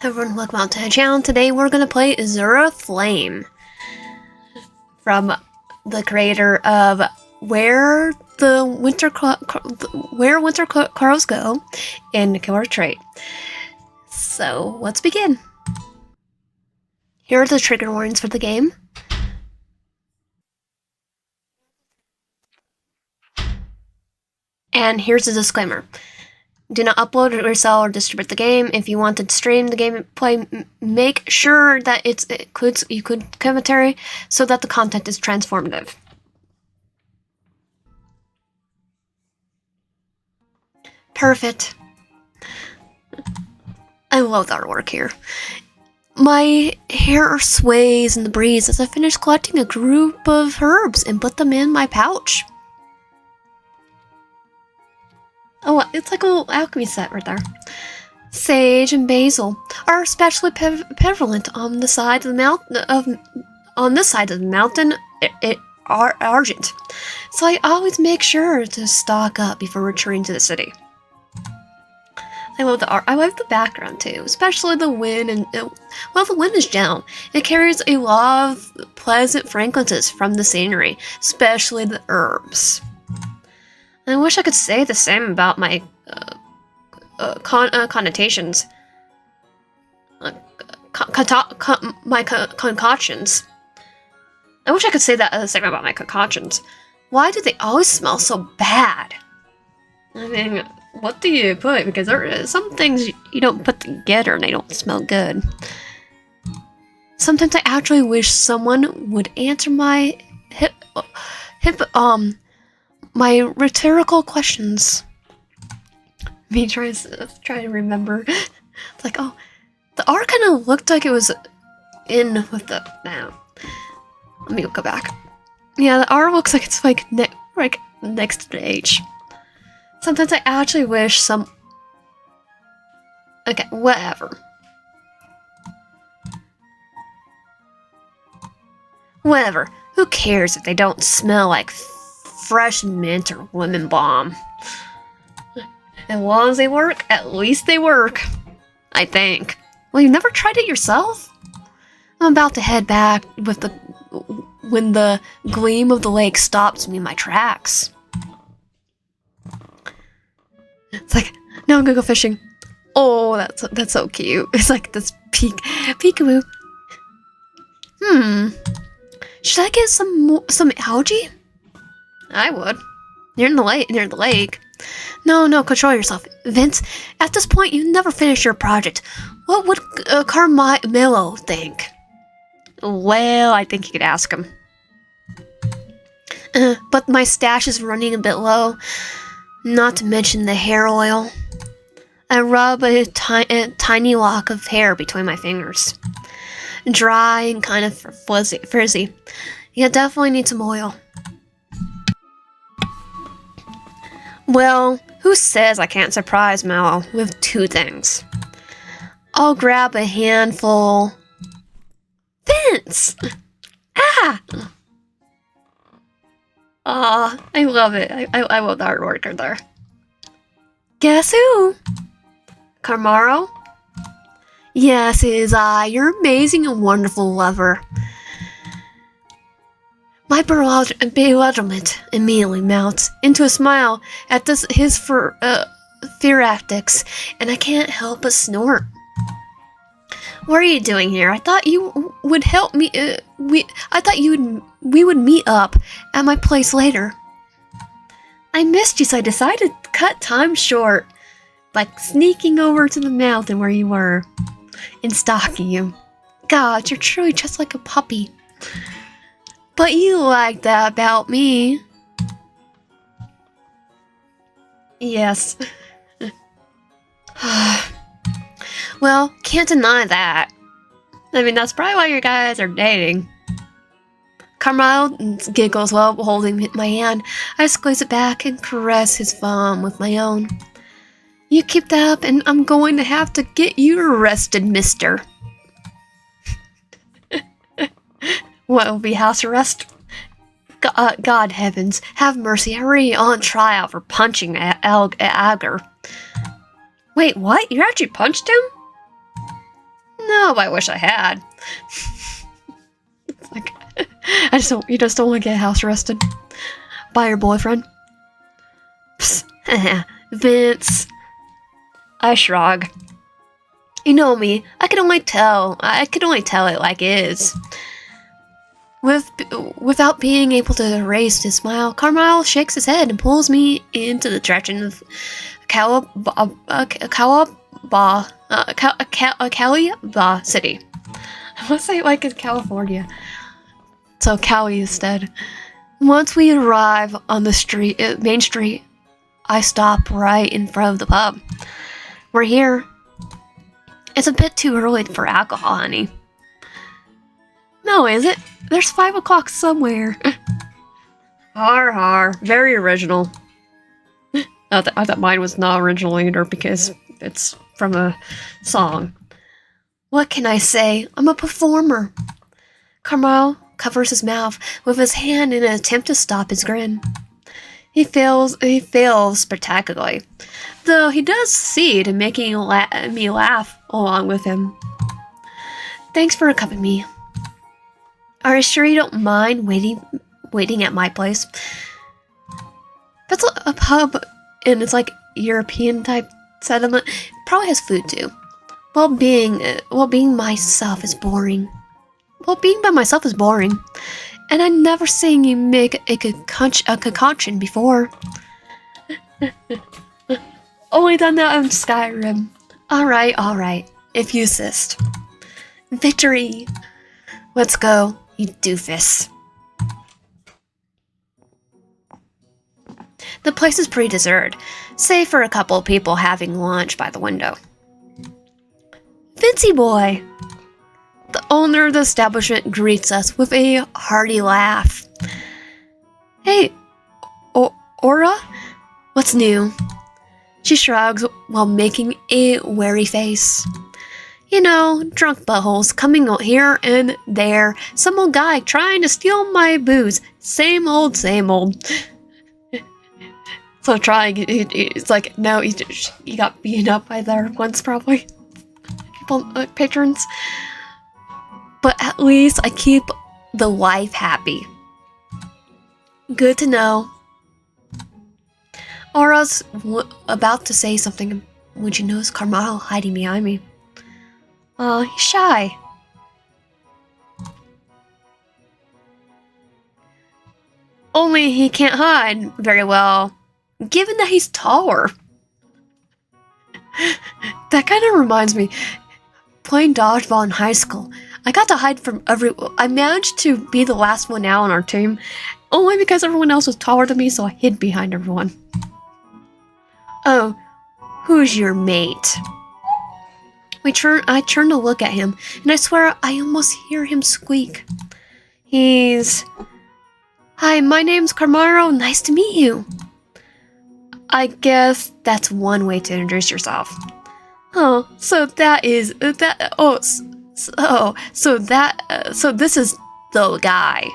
Hey everyone, welcome out to the channel. Today we're gonna play Azure Flame from the creator of Where Winter Crows Go in Killer Trait. So let's begin. Here are the trigger warnings for the game. And here's a disclaimer. Do not upload, resell, or distribute the game. If you want to stream the gameplay, make sure that it includes commentary so that the content is transformative. Perfect. I love the artwork here. My hair sways in the breeze as I finish collecting a group of herbs and put them in my pouch. Oh, it's like a little alchemy set right there. Sage and basil are especially prevalent on the side of the mountain. On this side of the mountain, Argent. So I always make sure to stock up before returning to the city. I love the art. I love the background too, especially the wind. And well, the wind is down. It carries a lot of pleasant fragrances from the scenery, especially the herbs. I wish I could say the same about my connotations. My concoctions. I wish I could say that the same about my concoctions. Why do they always smell so bad? I mean, what do you put? Because there are some things you don't put together and they don't smell good. Sometimes I actually wish someone would answer my my rhetorical questions. Me trying to remember. It's like, oh, the art kind of looked like it was in with the. Now, let me go back. Yeah, the art looks like it's like next to the H. Sometimes I actually wish some. Okay, whatever. Whatever. Who cares if they don't smell like fresh mint or lemon balm? As long as they work, at least they work. I think. Well, you never tried it yourself? I'm about to head back when the gleam of the lake stops me in my tracks. It's like, no, I'm gonna go fishing. Oh, that's so cute. It's like this peekaboo. Should I get some algae? I would. Near the lake. No, control yourself. Vince, at this point, you never finished your project. What would Carmelo think? Well, I think you could ask him. But my stash is running a bit low. Not to mention the hair oil. I rub a tiny lock of hair between my fingers. Dry and kind of frizzy. You definitely need some oil. Well, who says I can't surprise Mel with two things? I'll grab a handful. Vince! Ah! I love it. I love the artwork there. Guess who? Carmelo? Yes, it is I, your amazing and wonderful lover. My bewilderment immediately melts into a smile at his theoretics, and I can't help but snort. What are you doing here? I thought you would help me. We would meet up at my place later. I missed you, so I decided to cut time short by sneaking over to the mountain where you were and stalking you. God, you're truly just like a puppy. But you like that about me. Yes. Well, can't deny that. I mean, that's probably why you guys are dating. Carmelo giggles while holding my hand. I squeeze it back and caress his palm with my own. You keep that up and I'm going to have to get you arrested, mister. What will be house arrest? God heavens, have mercy. I'm already on trial for punching Agar. Wait, what? You actually punched him? No, I wish I had. It's like, you just don't want to get house arrested by your boyfriend. Psst, Vince. I shrug. You know me, I can only tell it like it is. Without being able to erase his smile, Carmel shakes his head and pulls me into the direction of Caliba City. I want to say it like in California. So Cali instead. Once we arrive on the main street, I stop right in front of the pub. We're here. It's a bit too early for alcohol, honey. No, is it? There's 5 o'clock somewhere. Har har. Very original. I thought mine was not original either because it's from a song. What can I say? I'm a performer. Carmel covers his mouth with his hand in an attempt to stop his grin. He fails spectacularly, though he does succeed in making me laugh along with him. Thanks for accompanying me. Are you sure you don't mind waiting at my place? That's a pub, and it's like European type settlement. It probably has food too. Being by myself is boring. And I've never seen you make a concoction before. Only done that on Skyrim. Alright, if you insist. Victory! Let's go, you doofus. The place is pretty deserted, save for a couple of people having lunch by the window. Vincey boy! The owner of the establishment greets us with a hearty laugh. Hey, Aura? What's new? She shrugs while making a wary face. You know, drunk buttholes coming out here and there. Some old guy trying to steal my booze. Same old. So trying, it's like, no, you got beaten up by their ones probably. People, patrons. But at least I keep the wife happy. Good to know. Aura's about to say something when she knows Carmel hiding behind me. He's shy. Only he can't hide very well, given that he's taller. That kind of reminds me, playing dodgeball in high school. I got to hide from everyone. I managed to be the last one out on our team, only because everyone else was taller than me, so I hid behind everyone. Oh, who's your mate? I turn to look at him, and I swear I almost hear him squeak. Hi, my name's Carmelo. Nice to meet you. I guess that's one way to introduce yourself. Oh, so that is that. Oh, so this is the guy.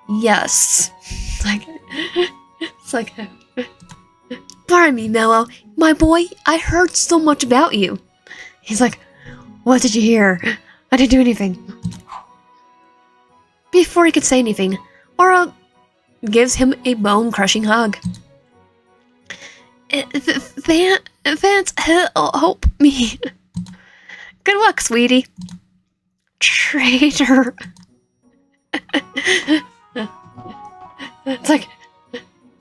Yes. It's like. Pardon me, Mello. My boy, I heard so much about you. He's like, what did you hear? I didn't do anything. Before he could say anything, Aura gives him a bone-crushing hug. Vance, help me. Good luck, sweetie. Traitor. It's like,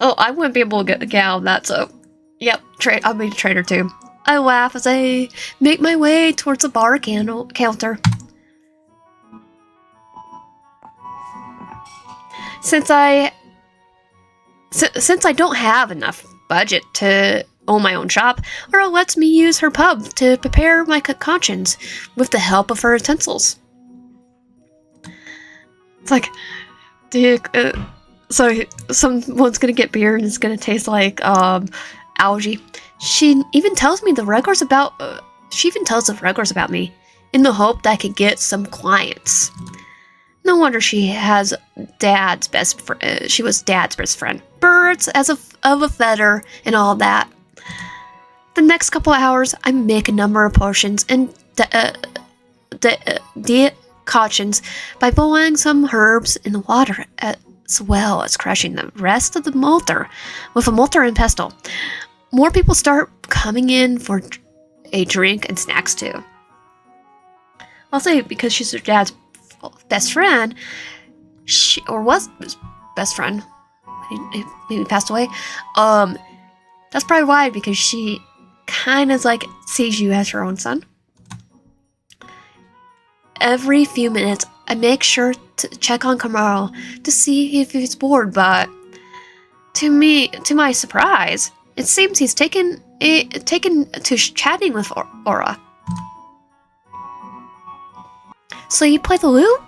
oh, I wouldn't be able to get out of that, so, yep, I'll be a traitor too. I laugh as I make my way towards the bar counter. Since I don't have enough budget to own my own shop, Aura lets me use her pub to prepare my concoctions with the help of her utensils. It's like, so someone's gonna get beer and it's gonna taste like algae. She even tells the regulars about me in the hope that I could get some clients. No wonder she has Dad's best friend. She was Dad's best friend. Birds of a feather and all that. The next couple of hours, I make a number of potions and decoctions by boiling some herbs in the water as well as crushing the rest of the mortar with a mortar and pestle. More people start coming in for a drink and snacks too. Also, because she's her dad's best friend, was his best friend, he passed away. That's probably why, because she kind of like sees you as her own son. Every few minutes, I make sure to check on Carmelo to see if he's bored, but to my surprise, it seems he's taken to chatting with Aura. So you play the lute?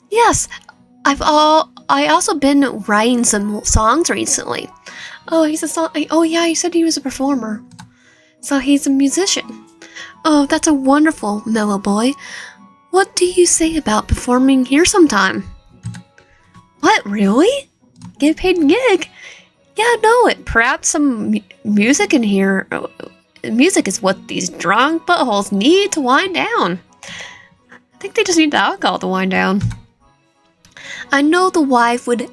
Yes, I also been writing some songs recently. Oh, he's a song. Oh yeah, you said he was a performer. So he's a musician. Oh, that's a wonderful mellow boy. What do you say about performing here sometime? What, really? Get paid gig? Yeah, no, perhaps some music in here. Music is what these drunk buttholes need to wind down. I think they just need the alcohol to wind down. I know the wife would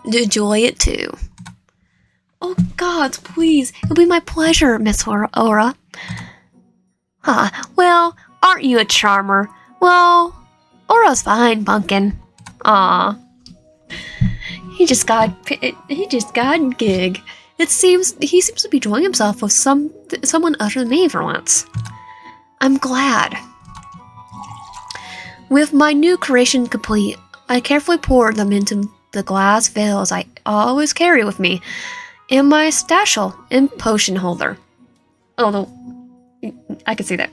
enjoy it too. Oh, gods, please. It'll be my pleasure, Miss Aura. Well, aren't you a charmer? Well, Aura's fine, Pumpkin. Aw. He just got a gig. He seems to be enjoying himself with someone other than me for once. I'm glad. With my new creation complete, I carefully pour them into the glass vials I always carry with me in my stashel and potion holder. Oh, I can see that.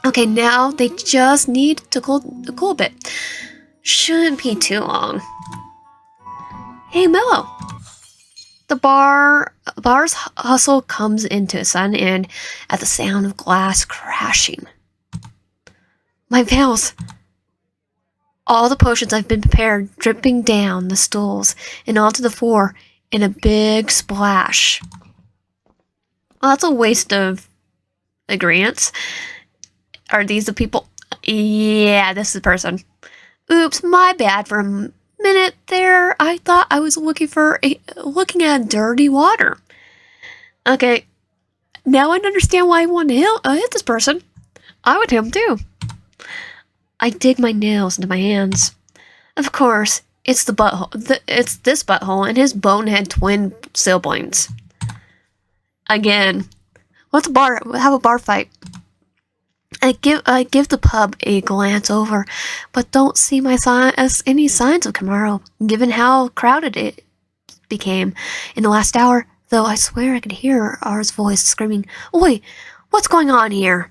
Okay, now they just need to cool a bit. Shouldn't be too long. Hey, Mello. The bar's hustle comes into a sudden end at the sound of glass crashing. My veils. All the potions I've been prepared dripping down the stools and onto the floor in a big splash. Well, that's a waste of ingredients. Are these the people? Yeah, this is the person. Oops, my bad. For a minute there, I thought I was looking at dirty water. Okay, now I understand why I want to hit this person. I would hit him too. I dig my nails into my hands. Of course, it's the butthole. It's this butthole and his bonehead twin siblings. Again, let's have a bar fight. I give the pub a glance over, but don't see any signs of Carmelo, given how crowded it became in the last hour. Though I swear I could hear R's voice screaming, "Oi, what's going on here?"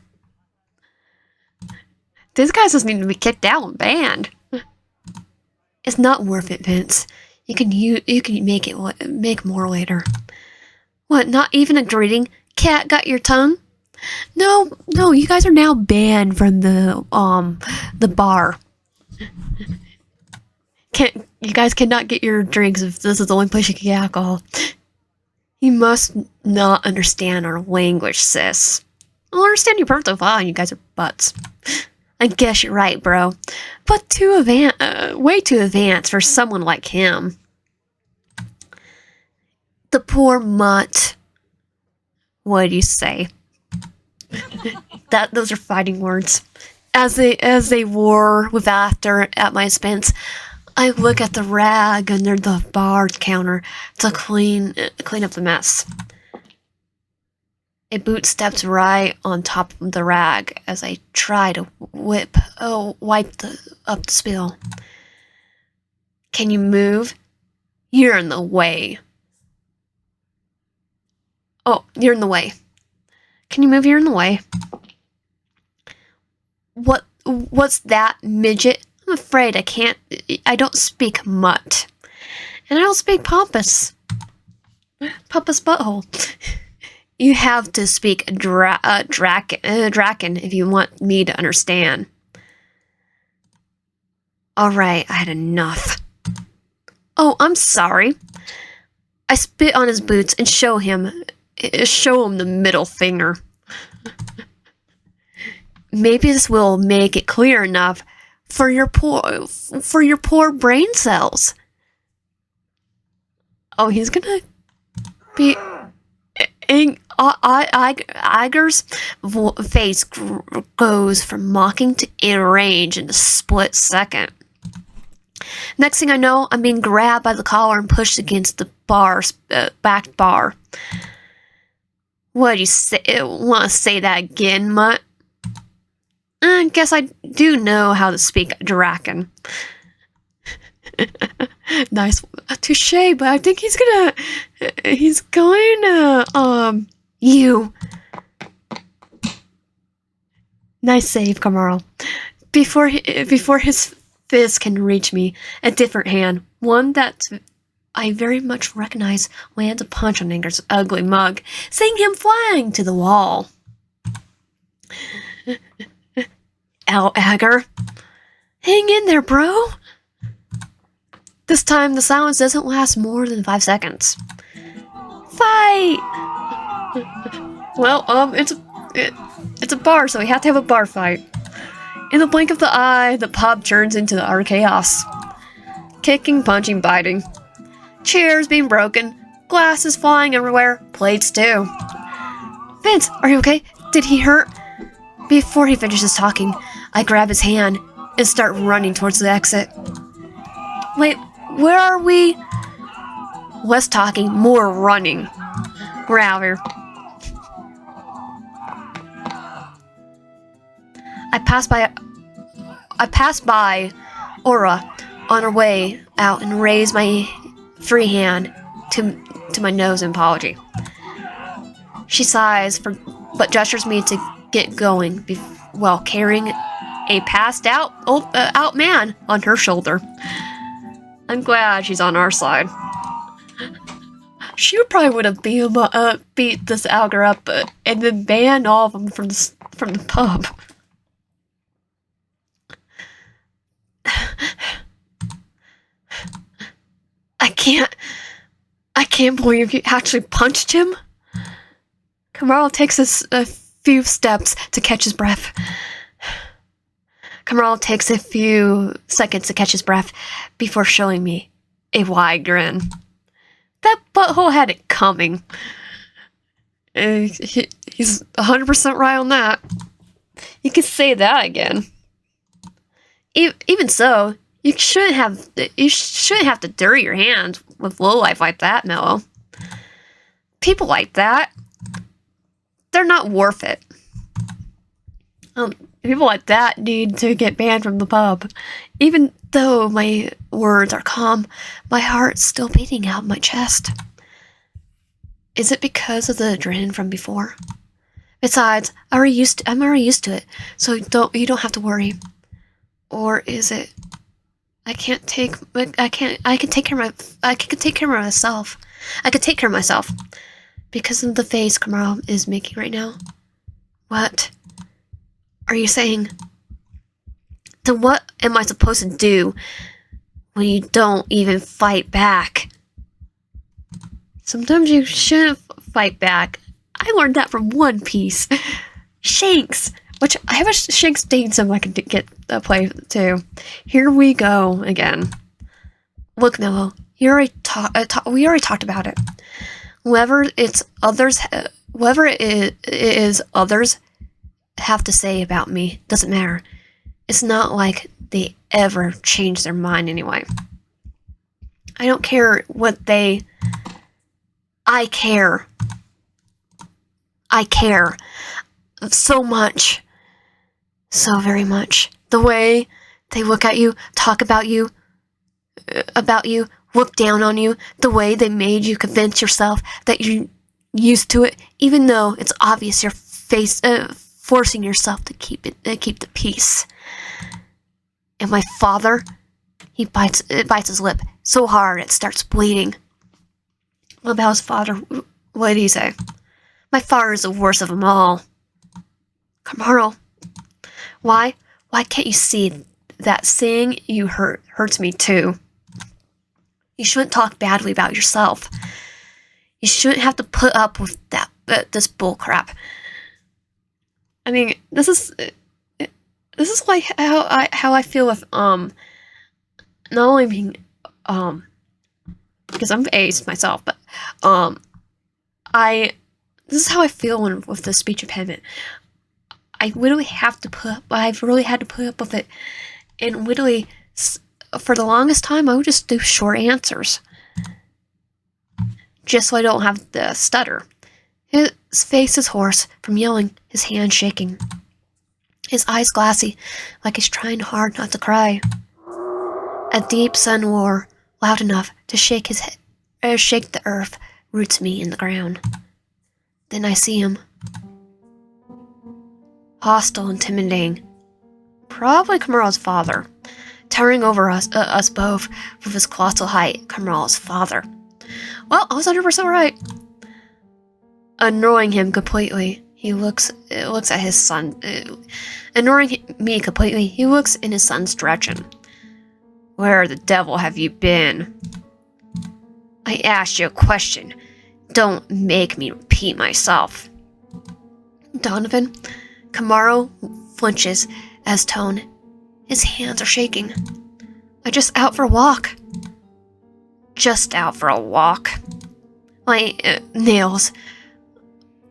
These guys just need to be kicked out and banned. It's not worth it, Vince. You can make more later. What? Not even a greeting? Cat got your tongue? No, you guys are now banned from the bar. You guys cannot get your drinks if this is the only place you can get alcohol. You must not understand our language, sis. I'll understand you perfectly fine. You guys are butts. I guess you're right, bro. But way too advanced for someone like him. The poor mutt. What do you say? Those are fighting words. As they war with laughter at my expense, I look at the rag under the bar counter to clean up the mess. A boot steps right on top of the rag as I try to wipe up the spill. Can you move? You're in the way. Oh, you're in the way. Can you move? You're in the way. What's that, midget? I'm afraid I can't. I don't speak mutt. And I don't speak pompous. Pompous butthole. You have to speak Draken if you want me to understand. Alright, I had enough. Oh, I'm sorry. I spit on his boots and show him the middle finger. maybe this will make it clear enough for your poor brain cells. Oh, he's gonna be. Iger's face goes from mocking to enraged in a split second. Next thing I know, I'm being grabbed by the collar and pushed against the back bar. What, you want to say that again, Mutt? I guess I do know how to speak Draken. Nice. Touche, but I think he's going to, you. Nice save, Carmelo. Before his fist can reach me, a different hand, one that I very much recognize, lands a punch on Anger's ugly mug, sending him flying to the wall. Ager. Hang in there, bro. This time, the silence doesn't last more than 5 seconds. Fight! Well, it's a bar, so we have to have a bar fight. In the blink of the eye, the pub turns into utter chaos. Kicking, punching, biting. Chairs being broken. Glasses flying everywhere. Plates too. Vance, are you okay? Did he hurt? Before he finishes talking, I grab his hand and start running towards the exit. Wait, where are we? Less talking, more running. We're out here. I pass by Aura on her way out and raise my free hand to my nose in apology. She sighs but gestures me to get going while carrying a passed out man on her shoulder. I'm glad she's on our side. She probably would have beat this Alger up and then banned all of them from the pub. I can't believe you actually punched him. Carmelo takes a few steps to catch his breath. Carmelo takes a few seconds to catch his breath before showing me a wide grin. That butthole had it coming. He's 100% right on that. You could say that again. Even so, you shouldn't have to dirty your hands with lowlife like that, Mello. People like that, they're not worth it. People like that need to get banned from the pub. Even though my words are calm, my heart's still beating out my chest. Is it because of the adrenaline from before? Besides, I'm already used to it, so you don't have to worry. Or is it? I can take care of myself. I could take care of myself because of the face Carmelo is making right now. What are you saying? Then what am I supposed to do when you don't even fight back? Sometimes you shouldn't fight back. I learned that from One Piece. Shanks, which I have a Shanks date so I can get a play too. Here we go again. Look, Mello, we already talked about it. Whoever it is others have to say about me doesn't matter. It's not like they ever change their mind anyway. I don't care what they... I care. I care. So much. So very much. The way they look at you, talk about you, look down on you, the way they made you convince yourself that you're used to it, even though it's obvious you're forcing yourself to keep the peace. And my father, he bites his lip so hard it starts bleeding. What about his father? What did he say? My father is the worst of them all. Carmelo, why can't you see that saying you hurts me too? You shouldn't talk badly about yourself. You shouldn't have to put up with this bull crap. I mean, this is this is like how I feel with not only being because I'm ace myself, but I this is how I feel with the speech impediment. I've really had to put up with it, and literally for the longest time I would just do short answers, just so I don't have the stutter. His face is hoarse from yelling, his hands shaking, his eyes glassy, like he's trying hard not to cry. A deep sun roar, loud enough to shake the earth, roots me in the ground. Then I see him. Hostile, intimidating. Probably Camero's father. Towering over us both with his colossal height, Camero's father. Well, I was 100% right. Annoying him completely, he looks at his son. Ignoring me completely, he looks in his son's direction. Where the devil have you been? I asked you a question. Don't make me repeat myself. Donovan, Camaro flinches as tone. His hands are shaking. I just out for a walk. Just out for a walk. My nails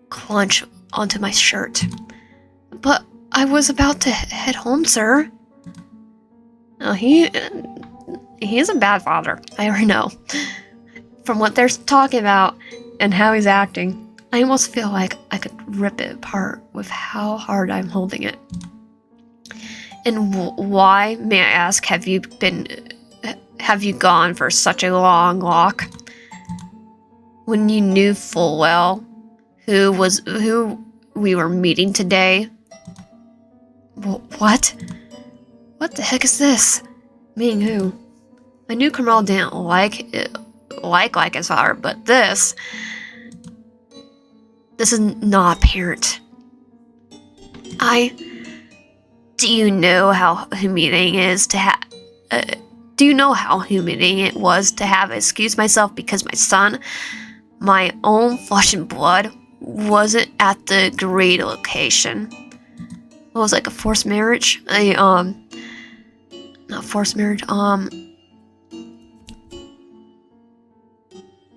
clench onto my shirt. But I was about to head home, sir. Oh, he is a bad father. I already know. From what they're talking about and how he's acting, I almost feel like I could rip it apart with how hard I'm holding it. And why, may I ask, have you gone for such a long walk? When you knew full well who we were meeting today? What? What the heck is this? Meaning who? I knew Carmel didn't like his father, but this is not apparent. Do you know how humiliating it is to do you know how humiliating it was to have to excuse myself because my son, my own flesh and blood, wasn't at the agreed location? What was it, like a forced marriage? Not forced marriage,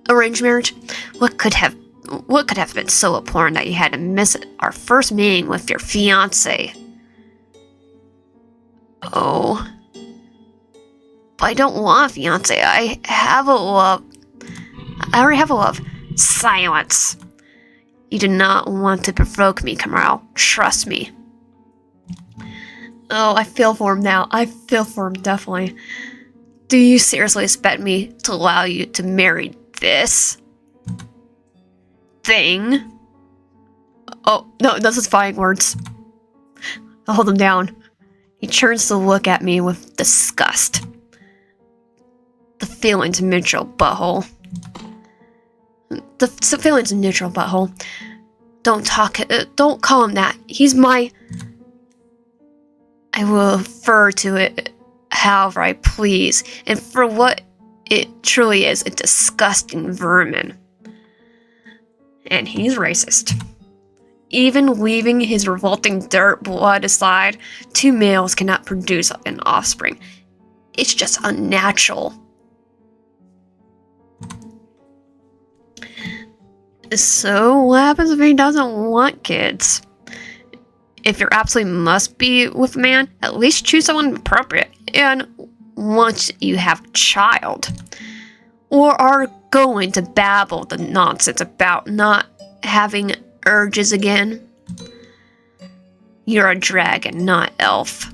arranged marriage? What could have been so abhorrent that you had to miss our first meeting with your fiance? Oh. But I don't want a fiance. I already have a love. Silence. You do not want to provoke me, Camaro. Trust me. Oh, I feel for him now. I feel for him, definitely. Do you seriously expect me to allow you to marry this thing? Oh, no, those is fighting words. I'll hold him down. He turns to look at me with disgust. The feeling's neutral, butthole. The feeling's neutral, butthole. Don't call him that. He's my... I will refer to it however I please, and for what it truly is, a disgusting vermin. And he's racist. Even leaving his revolting dirt blood aside, two males cannot produce an offspring. It's just unnatural. So what happens if he doesn't want kids? If you absolutely must be with a man, at least choose someone appropriate. And once you have a child, or are going to babble the nonsense about not having urges again, you're a dragon, not elf.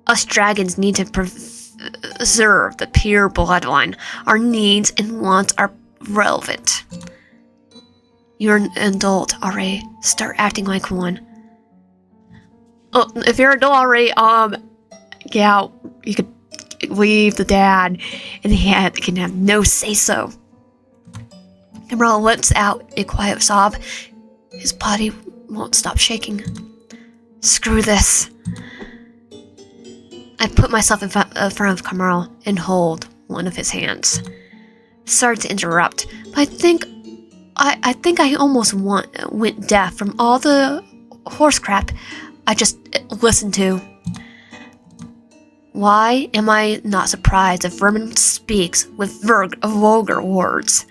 Us dragons need to preserve the pure bloodline. Our needs and wants are relevant. You're an adult already. Start acting like one. Oh, if you're an adult already, yeah, you could leave the dad, and he can have no say-so. Cameron lets out a quiet sob. His body won't stop shaking. Screw this. I put myself in front of Cameron and hold one of his hands. Sorry to interrupt, but I think I almost went deaf from all the horse crap I just listened to. Why am I not surprised if Vermin speaks with vulgar words?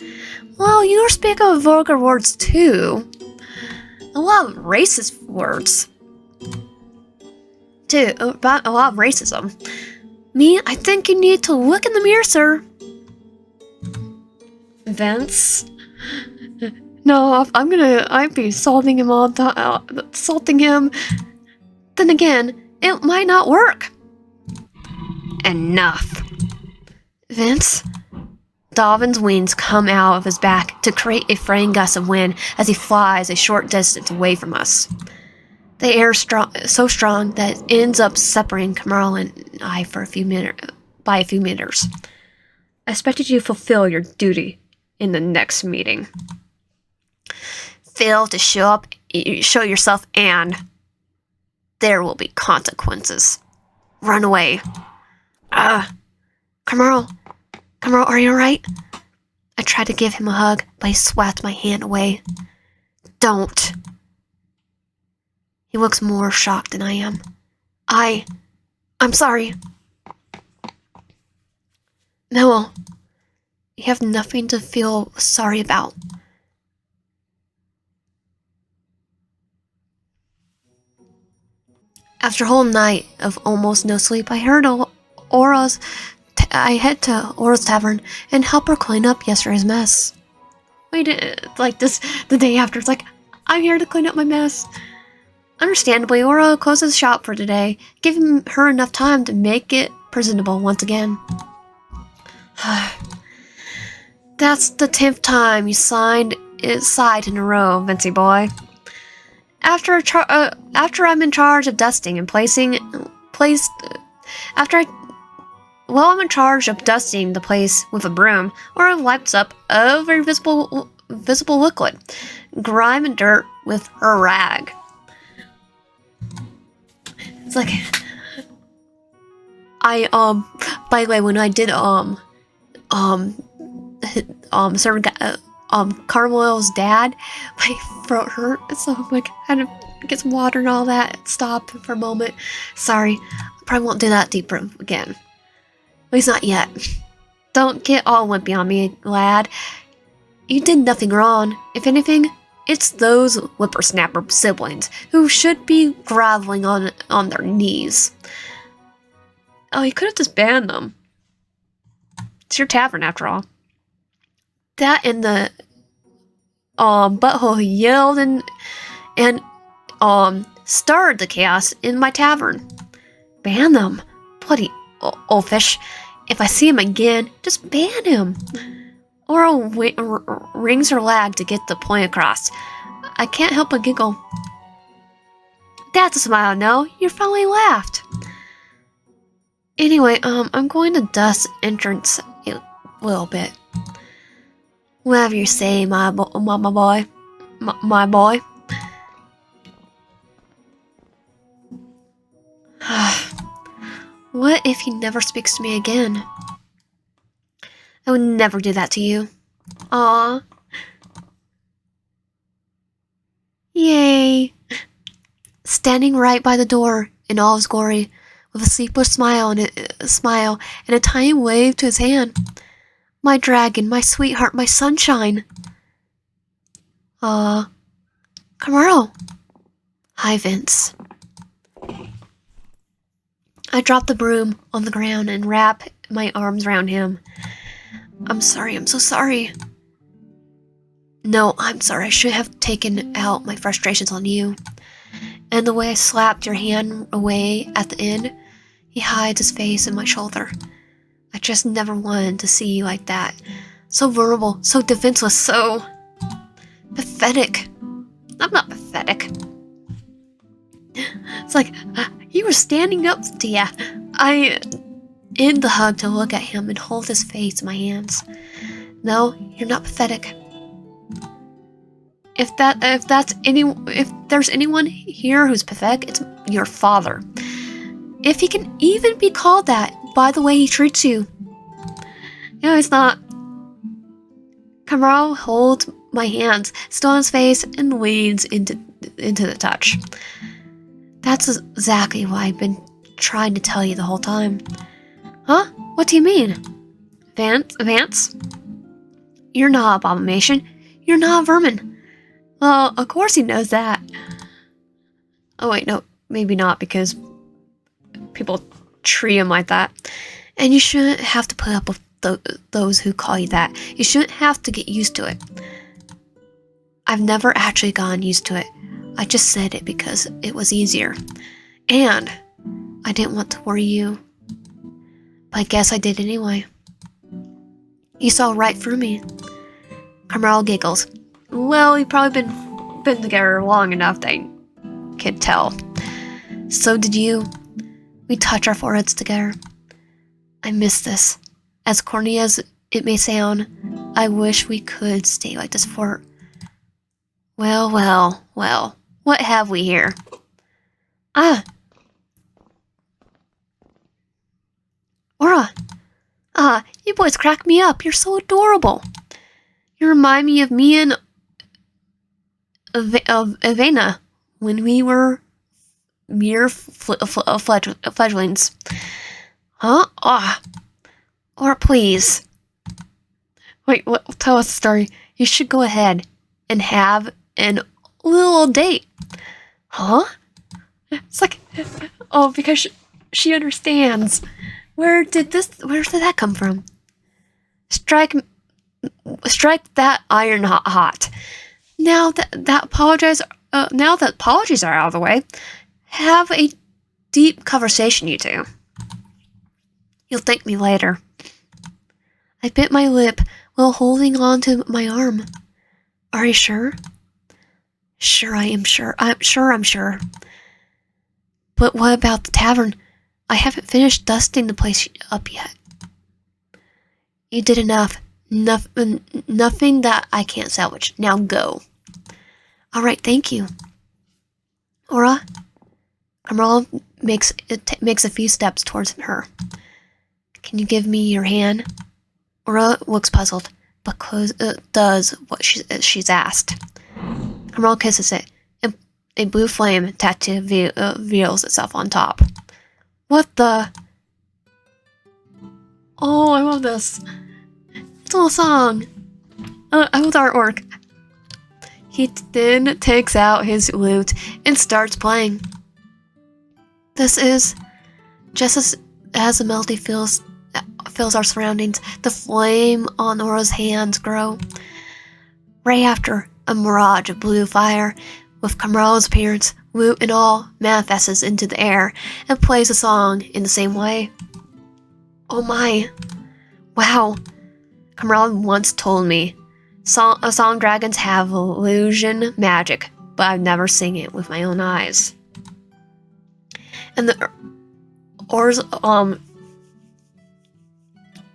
Well, you're speaking with vulgar words too. A lot of racist words. Too, about a lot of racism. Me, I think you need to look in the mirror, sir. Vance? No, I'd be assaulting him all the assaulting him. Then again, it might not work. Enough. Vince? Dovin's wings come out of his back to create a fraying gust of wind as he flies a short distance away from us. The air is so strong that it ends up separating Carmelo and I by a few meters. I expected you to fulfill your duty in the next meeting. Fail to show yourself, and there will be consequences. Run away. Carmelo, are you alright? I tried to give him a hug, but he swept my hand away. Don't. He looks more shocked than I am. I'm sorry. Noel, you have nothing to feel sorry about. After a whole night of almost no sleep, I heard I head to Aura's tavern and help her clean up yesterday's mess. The day after, it's like, I'm here to clean up my mess. Understandably, Aura closes shop for today, giving her enough time to make it presentable once again. That's the 10th time you sighed in a row, Vincey boy. After I'm in charge of dusting and I'm in charge of dusting the place with a broom, Aura wipes up every visible liquid, grime and dirt with her rag. It's like, by the way, when I did, serving, Carmelo's dad, my throat hurt, so I'm like, I had to get some water and all that, stop for a moment. Sorry, probably won't do that deeper again. At least not yet. Don't get all wimpy on me, lad. You did nothing wrong. If anything, it's those whippersnapper siblings who should be groveling on their knees. Oh, you could have just banned them. It's your tavern, after all. That and the butthole yelled and stirred the chaos in my tavern. Ban them. Bloody oaffish. If I see him again, just ban him. Or rings her lag to get the point across. I can't help but giggle. That's a smile, no? You finally laughed. Anyway, I'm going to dust entrance a little bit. Whatever you say, my boy. My boy. What if he never speaks to me again? I would never do that to you. Aww. Yay. Standing right by the door in all his glory, with a sleepless smile and a tiny wave to his hand. My dragon, my sweetheart, my sunshine. Carmelo. Hi, Vince. I drop the broom on the ground and wrap my arms around him. I'm sorry, I'm so sorry. No, I'm sorry, I should have taken out my frustrations on you. And the way I slapped your hand away at the end, he hides his face in my shoulder. I just never wanted to see you like that. So vulnerable, so defenseless, so pathetic. I'm not pathetic. It's like, he was standing up to ya. I end the hug to look at him and hold his face in my hands. No, you're not pathetic. If there's anyone here who's pathetic, it's your father. If he can even be called that by the way he treats you. No, it's not. Carmelo holds my hands, still on his face, and leans into the touch. That's exactly what I've been trying to tell you the whole time. Huh? What do you mean? Vance? You're not an abomination. You're not a vermin. Well, of course he knows that. Oh wait, no, maybe not, because people treat him like that. And you shouldn't have to put up with those who call you that. You shouldn't have to get used to it. I've never actually gotten used to it. I just said it because it was easier. And I didn't want to worry you. But I guess I did anyway. You saw right through me. Carmel giggles. Well, you've probably been together long enough that I could tell. So did you. We touch our foreheads together. I miss this. As corny as it may sound, I wish we could stay like this for... Well, what have we here? Ah! Aura! Ah, you boys crack me up. You're so adorable. You remind me of me and Avena when we were mere fledglings. Huh? Ah. Or please. Wait, what? Tell us the story. You should go ahead and have a little date. Huh? It's like, oh, because she understands. Where did that come from? Strike that iron hot. Now that apologies are out of the way, have a deep conversation, you two. You'll thank me later. I bit my lip while holding on to my arm. Are you sure? Sure, I am sure. I'm sure. But what about the tavern? I haven't finished dusting the place up yet. You did enough. Nothing that I can't salvage. Now go. Alright, thank you. Aura? Carmelo makes a few steps towards her. Can you give me your hand? Aura looks puzzled, but does what she's asked. Carmelo kisses it, and a blue flame tattoo reveals itself on top. What the? Oh, I love this. It's a little song. I love the artwork. He then takes out his lute and starts playing. This is just as the melody fills our surroundings. The flame on Aura's hands grow. Right after, a mirage of blue fire, with Carmelo's appearance, lute and all, manifests into the air and plays a song in the same way. Oh my! Wow! Carmelo once told me, song dragons have illusion magic, but I've never seen it with my own eyes. And the Or's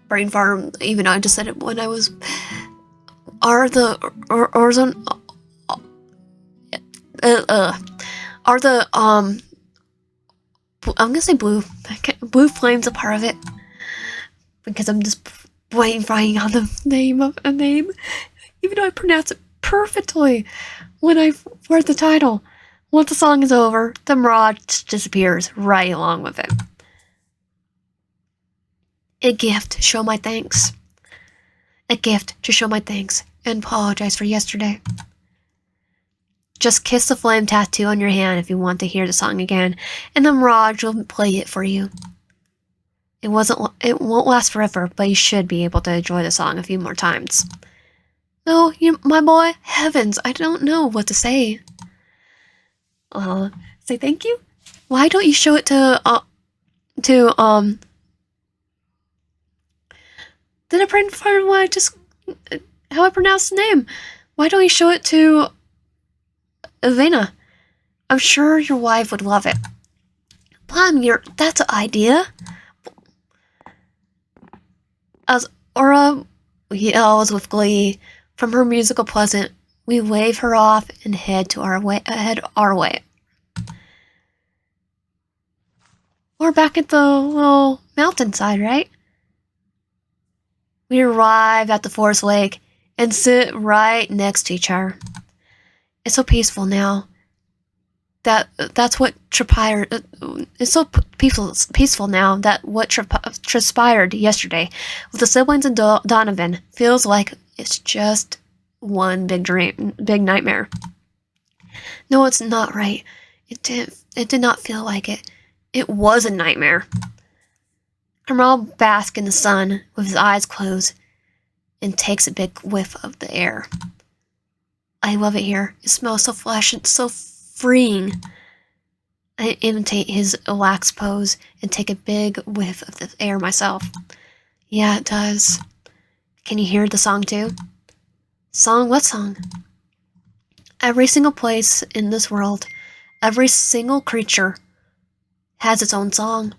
brain farm, even though I just said it when I was, are the I'm gonna say blue. Blue flames a part of it because I'm just waiting on the name of a name, even though I pronounce it perfectly when I read the title. Once the song is over, the mirage disappears right along with it. A gift to show my thanks. A gift to show my thanks and apologize for yesterday. Just kiss the flame tattoo on your hand if you want to hear the song again, and the mirage will play it for you. It won't last forever, but you should be able to enjoy the song a few more times. No, my boy, heavens, I don't know what to say. Say thank you? Why don't you show it to Then I find why how I pronounce the name. Why don't you show it to Avena? I'm sure your wife would love it. Plum, that's an idea. As Aura yells with glee from her musical pleasant, we wave her off and head our way. We're back at the little mountainside, right? We arrive at the forest lake and sit right next to each other. It's so peaceful now. That's what transpired. It's so peaceful now that what transpired yesterday with the siblings and Donovan feels like it's just one big dream, big nightmare. No, it's not right. It did not feel like it. It was a nightmare. Carmel basks in the sun with his eyes closed and takes a big whiff of the air. I love it here. It smells so fresh and so freeing. I imitate his relaxed pose and take a big whiff of the air myself. Yeah, it does. Can you hear the song too? Song? What song? Every single place in this world, every single creature has its own song.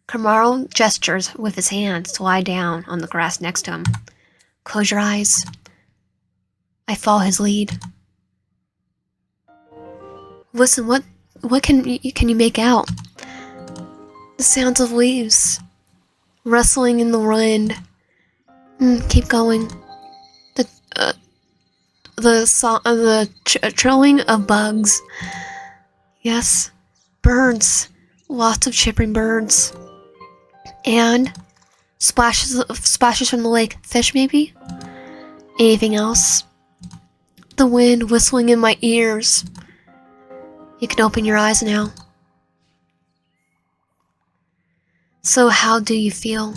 Carmelo gestures with his hands to lie down on the grass next to him. Close your eyes. I follow his lead. Listen, what can you make out? The sounds of leaves rustling in the wind. Keep going. The trilling of bugs. Yes, birds. Lots of chirping birds. And splashes from the lake. Fish, maybe? Anything else? The wind whistling in my ears. You can open your eyes now. So how do you feel?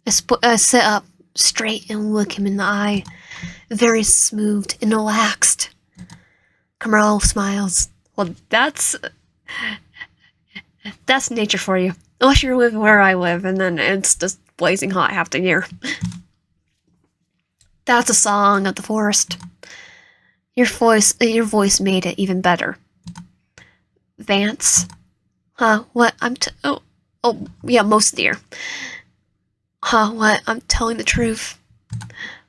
I sit up straight and look him in the eye. Very smooth and relaxed. Carmelo smiles. Well, that's nature for you. Unless you're living where I live, and then it's just blazing hot half the year. That's a song of the forest. Your voice made it even better. Vance? Huh, what? Oh, yeah, most dear. Huh, what? I'm telling the truth.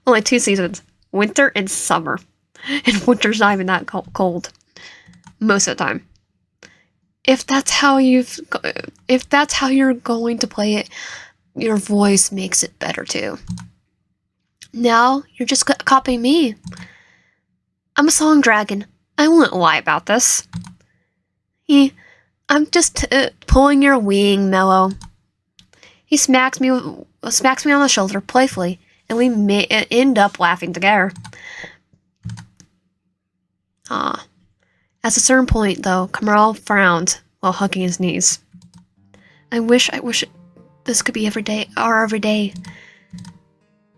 Only 2 seasons. Winter and summer. And winter's not even that cold. Most of the time. If that's how you're going to play it, your voice makes it better too. Now, you're just copying me. I'm a song dragon. I won't lie about this. I'm just pulling your wing, Mello. He smacks me on the shoulder playfully, and we end up laughing together. At a certain point, though, Carmel frowned while hugging his knees. I wish this could be every day. I'm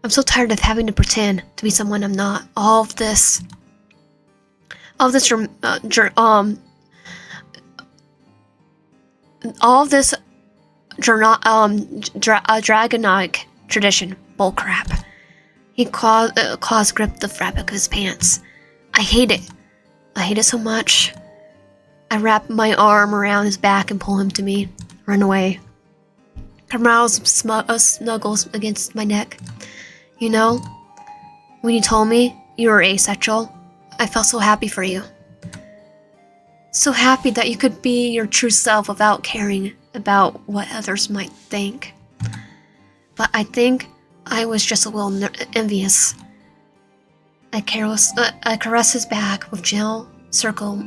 so tired of having to pretend to be someone I'm not. All this dragonic tradition. Bullcrap. He claws grip the fabric of his pants. I hate it. I hate it so much. I wrap my arm around his back and pull him to me. Run away. Carmel snuggles against my neck. You know, when you told me you were asexual, I felt so happy for you. So happy that you could be your true self without caring about what others might think. But I think I was just a little envious. I caress his back with gentle circular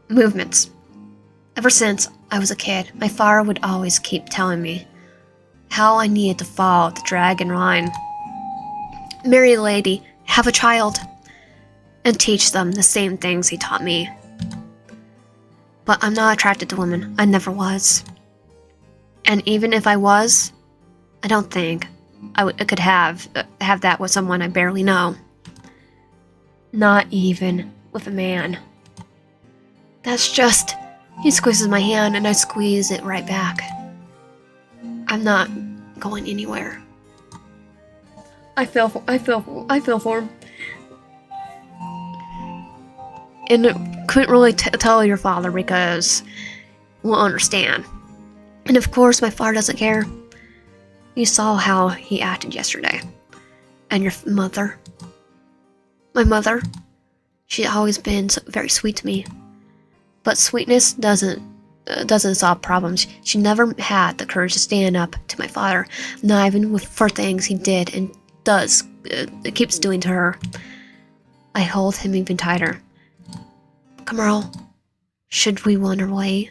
movements. Ever since I was a kid, my father would always keep telling me how I needed to follow the dragon line, marry a lady, have a child, and teach them the same things he taught me. But I'm not attracted to women. I never was. And even if I was, I don't think I could have that with someone I barely know. Not even with a man. That's just... He squeezes my hand and I squeeze it right back. I'm not going anywhere. I feel for him. And couldn't really tell your father because he won't understand. And of course my father doesn't care. You saw how he acted yesterday. And your mother. My mother. She's always been very sweet to me. But sweetness doesn't solve problems. She never had the courage to stand up to my father, not even for things he did and keeps doing to her. I hold him even tighter. Carmelo, should we wander away?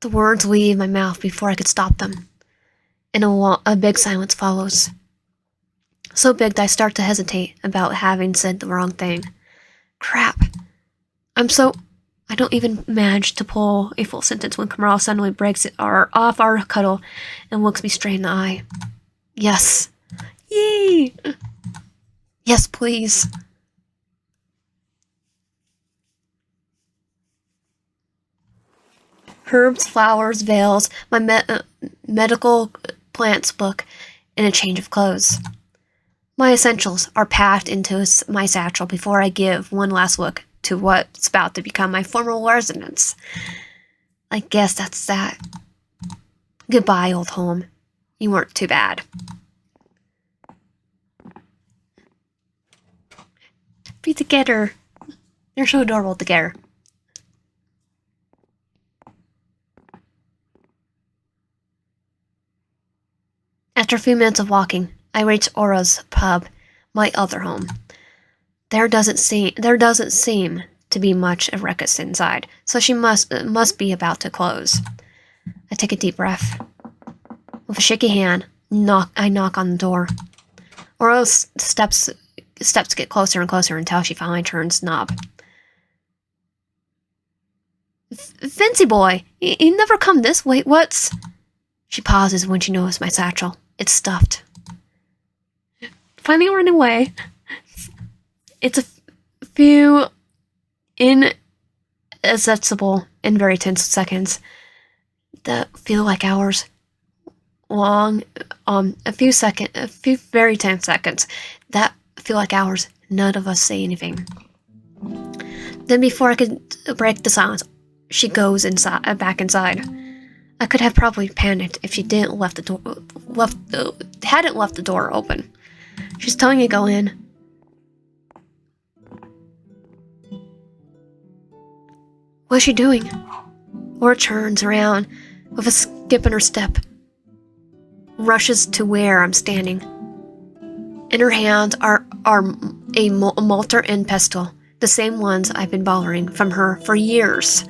The words leave my mouth before I could stop them, and a big silence follows. So big that I start to hesitate about having said the wrong thing. Crap. I don't even manage to pull a full sentence when Carmelo suddenly breaks off our cuddle and looks me straight in the eye. Yes. Yay! Yes, please. Herbs, flowers, veils, my medical plants book, and a change of clothes. My essentials are packed into my satchel before I give one last look to what's about to become my former residence. I guess that's that. Goodbye, old home. You weren't too bad. Be together. They're so adorable together. After a few minutes of walking, I reach Aura's pub, my other home. There doesn't seem to be much of ruckus inside, so she must be about to close. I take a deep breath. With a shaky hand, I knock on the door. Aura's steps get closer and closer until she finally turns knob. Fancy boy, you never come this way. What's... She pauses when she notices my satchel. It's stuffed. Finally running away. It's a few inaccessible and very tense seconds that feel like hours long. A few very tense seconds that feel like hours. None of us say anything. Then before I could break the silence, she goes back inside. I could have probably panicked if she hadn't left the door open. She's telling me to go in. What's she doing? Laura turns around with a skip in her step, rushes to where I'm standing. In her hands are a mortar and pestle, the same ones I've been borrowing from her for years.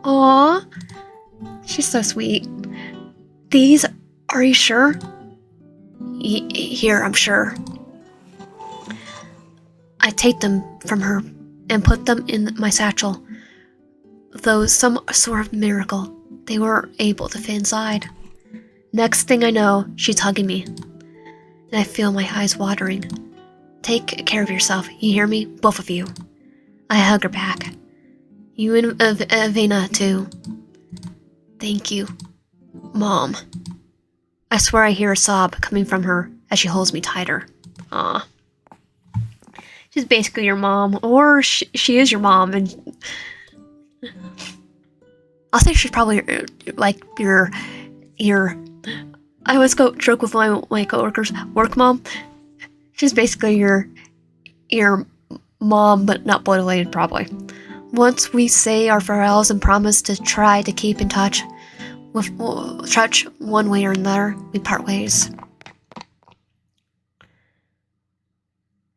Aww. She's so sweet. These, are you sure? Here, I'm sure. I take them from her and put them in my satchel. Though some sort of miracle, they were able to fit inside. Next thing I know, she's hugging me. And I feel my eyes watering. Take care of yourself, you hear me? Both of you. I hug her back. You and Avena, too. Thank you, Mom. I swear I hear a sob coming from her as she holds me tighter. Aw. She's basically your mom, or she is your mom, and I'll say she's probably like your. I always go joke with my coworkers, work mom. She's basically your mom, but not blood related, probably. Once we say our farewells and promise to try to keep in touch one way or another, we part ways.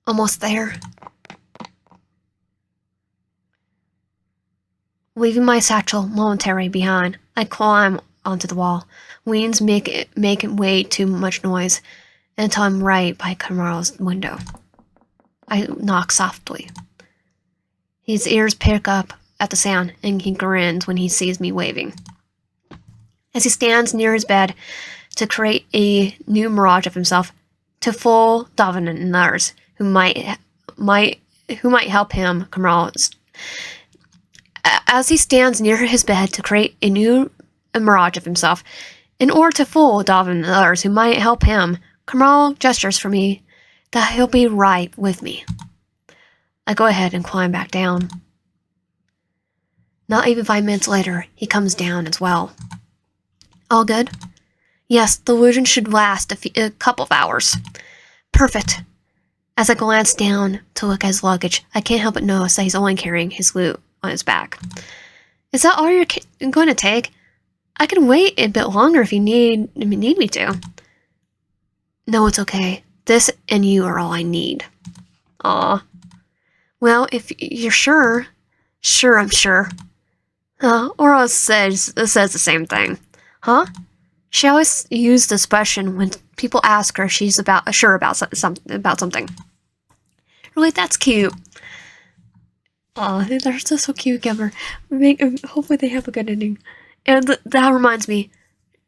Almost there. Leaving my satchel momentarily behind, I climb onto the wall. Wings make way too much noise until I'm right by Carmelo's window. I knock softly. His ears pick up at the sound, and he grins when he sees me waving. As he stands near his bed to create a new mirage of himself, to fool Donovan and others who might help him, Carmelo. As he stands near his bed to create a new mirage of himself, in order to fool Donovan and others who might help him, Carmelo gestures for me that he'll be right with me. I go ahead and climb back down. Not even 5 minutes later, he comes down as well. All good? Yes, the illusion should last a couple of hours. Perfect. As I glance down to look at his luggage, I can't help but notice that he's only carrying his loot on his back. Is that all you're going to take? I can wait a bit longer if you need me to. No, it's okay. This and you are all I need. Aw. Well, if you're sure. Sure, I'm sure. Aura says the same thing. Huh? She always uses this expression when people ask her if she's sure about something. Really, that's cute. Aw, they're so cute together. Hopefully they have a good ending. And that reminds me,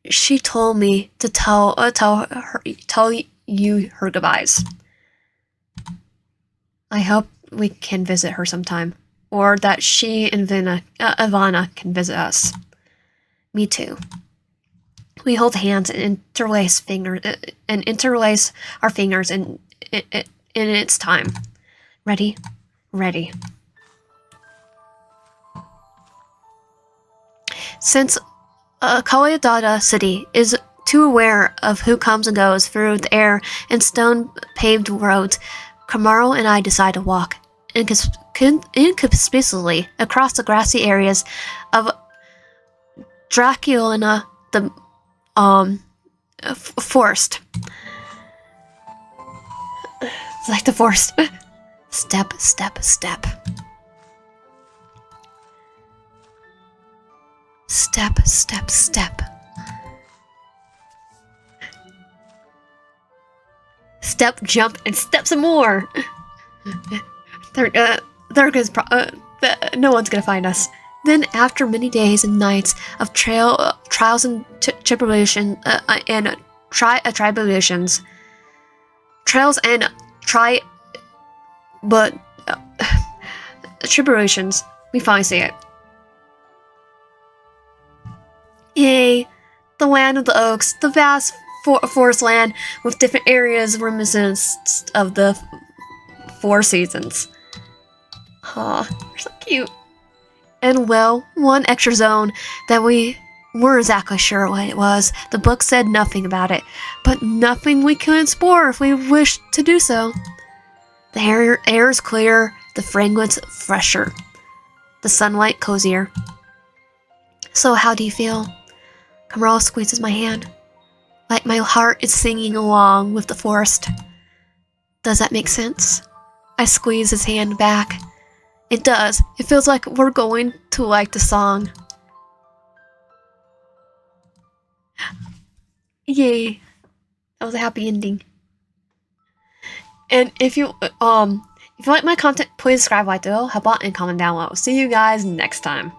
she told me to tell you her goodbyes. I hope we can visit her sometime, or that she and Ivana can visit us. Me too. We hold hands and interlace our fingers in its time. Ready? Ready. Since Koyodada City is too aware of who comes and goes through the air and stone-paved roads, Carmelo and I decide to walk inconspicuously across the grassy areas of Draculina, the forest. It's like the forest. Step, step, step. Step, step, step. Step, jump, and step some more. No one's gonna find us. Then, after many days and nights of trials and tribulations, tribulations, we finally see it. Yay! The land of the oaks, the vast forest land with different areas reminiscent of the 4 seasons. Aw, they're so cute. And well, one extra zone that we weren't exactly sure what it was. The book said nothing about it, but nothing we could explore if we wished to do so. The air is clear, the fragrance fresher, the sunlight cozier. So how do you feel? Carmelo squeezes my hand, like my heart is singing along with the forest. Does that make sense? I squeeze his hand back. It does. It feels like we're going to like the song. Yay. That was a happy ending. And if you like my content, please subscribe, like the bell, help out, and comment down below. See you guys next time.